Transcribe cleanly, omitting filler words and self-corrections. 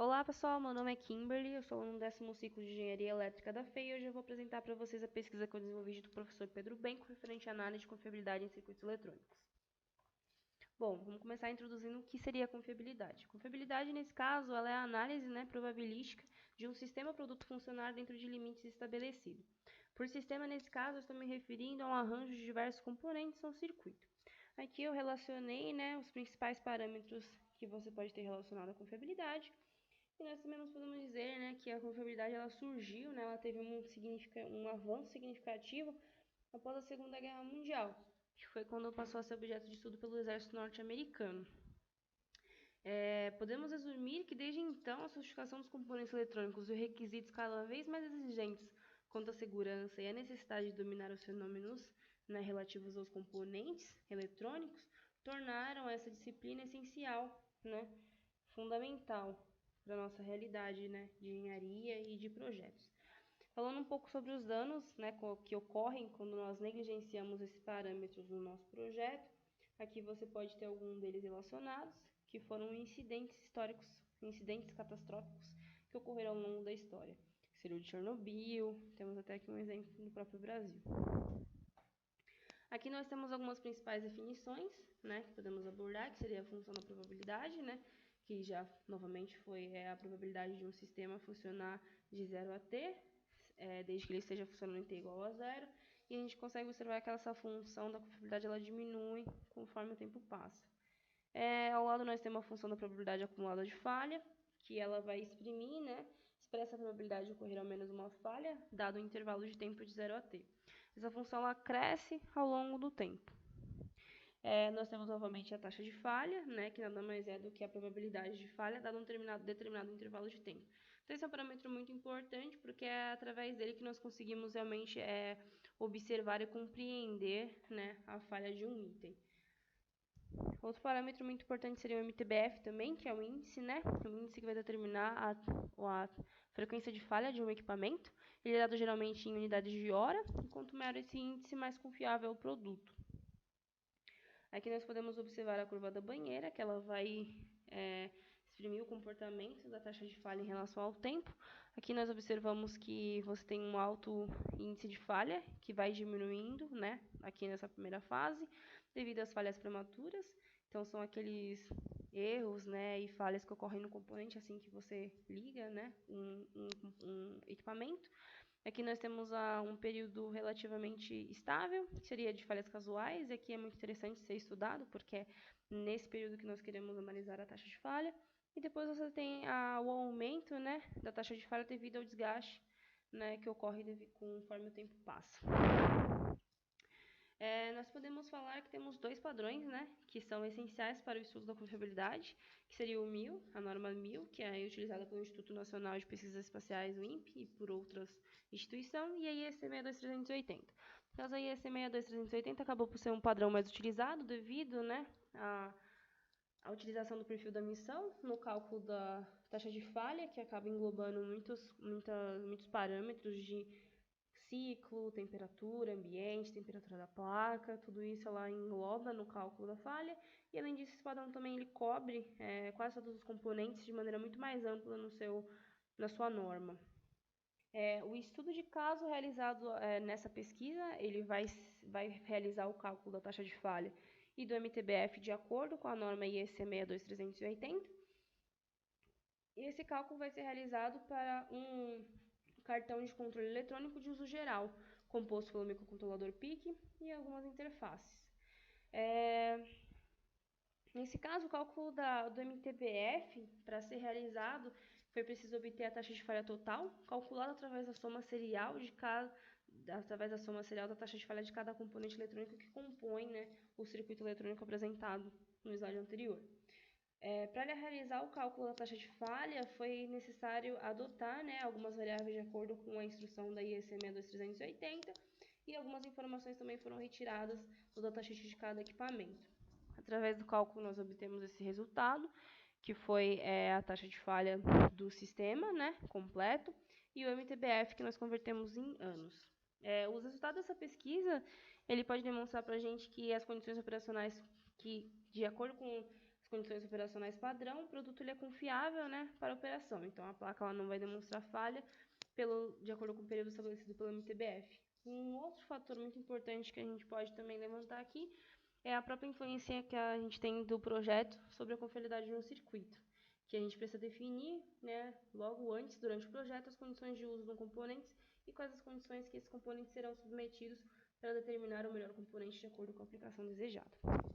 Olá pessoal, meu nome é Kimberly, eu sou no 10º ciclo de Engenharia Elétrica da FEI e hoje eu vou apresentar para vocês a pesquisa que eu desenvolvi junto com o professor Pedro Benco referente à análise de confiabilidade em circuitos eletrônicos. Bom, vamos começar introduzindo o que seria a confiabilidade. Confiabilidade, nesse caso, ela é a análise probabilística de um sistema-produto funcionar dentro de limites estabelecidos. Por sistema, nesse caso, eu estou me referindo a um arranjo de diversos componentes a um circuito. Aqui eu relacionei os principais parâmetros que você pode ter relacionado à confiabilidade. E nós também podemos dizer que a confiabilidade ela surgiu, ela teve um avanço significativo após a Segunda Guerra Mundial, que foi quando passou a ser objeto de estudo pelo exército norte-americano. Podemos resumir que desde então a sofisticação dos componentes eletrônicos e os requisitos cada vez mais exigentes quanto à segurança e a necessidade de dominar os fenômenos relativos aos componentes eletrônicos tornaram essa disciplina essencial, fundamental para a nossa realidade de engenharia e de projetos. Falando um pouco sobre os danos que ocorrem quando nós negligenciamos esses parâmetros no nosso projeto, aqui você pode ter algum deles relacionados, que foram incidentes históricos, incidentes catastróficos que ocorreram ao longo da história. Seria o de Chernobyl, temos até aqui um exemplo no próprio Brasil. Aqui nós temos algumas principais definições que podemos abordar, que seria a função da probabilidade, que já novamente foi a probabilidade de um sistema funcionar de 0 a t, desde que ele esteja funcionando em t igual a 0, e a gente consegue observar que essa função da confiabilidade ela diminui conforme o tempo passa. Ao lado nós temos a função da probabilidade acumulada de falha, que ela vai expressa a probabilidade de ocorrer ao menos uma falha, dado o intervalo de tempo de 0 a t. Essa função ela cresce ao longo do tempo. Nós temos novamente a taxa de falha, que nada mais é do que a probabilidade de falha dado um determinado intervalo de tempo. Então, esse é um parâmetro muito importante, porque é através dele que nós conseguimos realmente observar e compreender a falha de um item. Outro parâmetro muito importante seria o MTBF também, que é o índice, o índice que vai determinar a frequência de falha de um equipamento. Ele é dado geralmente em unidades de hora, e quanto maior esse índice, mais confiável é o produto. Aqui nós podemos observar a curva da banheira, que ela vai exprimir o comportamento da taxa de falha em relação ao tempo. Aqui nós observamos que você tem um alto índice de falha, que vai diminuindo, aqui nessa primeira fase, devido às falhas prematuras. Então, são aqueles erros, e falhas que ocorrem no componente assim que você liga, um equipamento. Aqui nós temos um período relativamente estável, que seria de falhas casuais, e aqui é muito interessante ser estudado, porque é nesse período que nós queremos analisar a taxa de falha. E depois você tem o aumento da taxa de falha devido ao desgaste que ocorre conforme o tempo passa. Nós podemos falar que temos dois padrões, que são essenciais para o estudo da confiabilidade, que seria o MIL, a norma MIL, que é utilizada pelo Instituto Nacional de Pesquisas Espaciais, o INPE, e por outras instituições, e a IEC 62380. No caso, a IEC 62380 acabou por ser um padrão mais utilizado devido à utilização do perfil da missão no cálculo da taxa de falha, que acaba englobando muitos parâmetros de ciclo, temperatura, ambiente, temperatura da placa, tudo isso ela engloba no cálculo da falha. E além disso, esse padrão também ele cobre quase todos os componentes de maneira muito mais ampla na sua norma. O estudo de caso realizado nessa pesquisa, ele vai realizar o cálculo da taxa de falha e do MTBF de acordo com a norma IEC 62380. E esse cálculo vai ser realizado para um cartão de controle eletrônico de uso geral, composto pelo microcontrolador PIC e algumas interfaces. Nesse caso, o cálculo do MTBF, para ser realizado, foi preciso obter a taxa de falha total, calculada através da soma serial da taxa de falha de cada componente eletrônico que compõe o circuito eletrônico apresentado no slide anterior. Para realizar o cálculo da taxa de falha, foi necessário adotar algumas variáveis de acordo com a instrução da IEC 62380 e algumas informações também foram retiradas do datasheet de cada equipamento. Através do cálculo, nós obtemos esse resultado, que foi a taxa de falha do sistema completo e o MTBF, que nós convertemos em anos. Os resultados dessa pesquisa, ele pode demonstrar para a gente que as condições operacionais, que de acordo com as condições operacionais padrão, o produto ele é confiável, né, para a operação. Então, a placa ela não vai demonstrar falha de acordo com o período estabelecido pelo MTBF. Um outro fator muito importante que a gente pode também levantar aqui é a própria influência que a gente tem do projeto sobre a confiabilidade de um circuito, que a gente precisa definir, né, logo antes, durante o projeto, as condições de uso dos componentes e quais as condições que esses componentes serão submetidos para determinar o melhor componente de acordo com a aplicação desejada.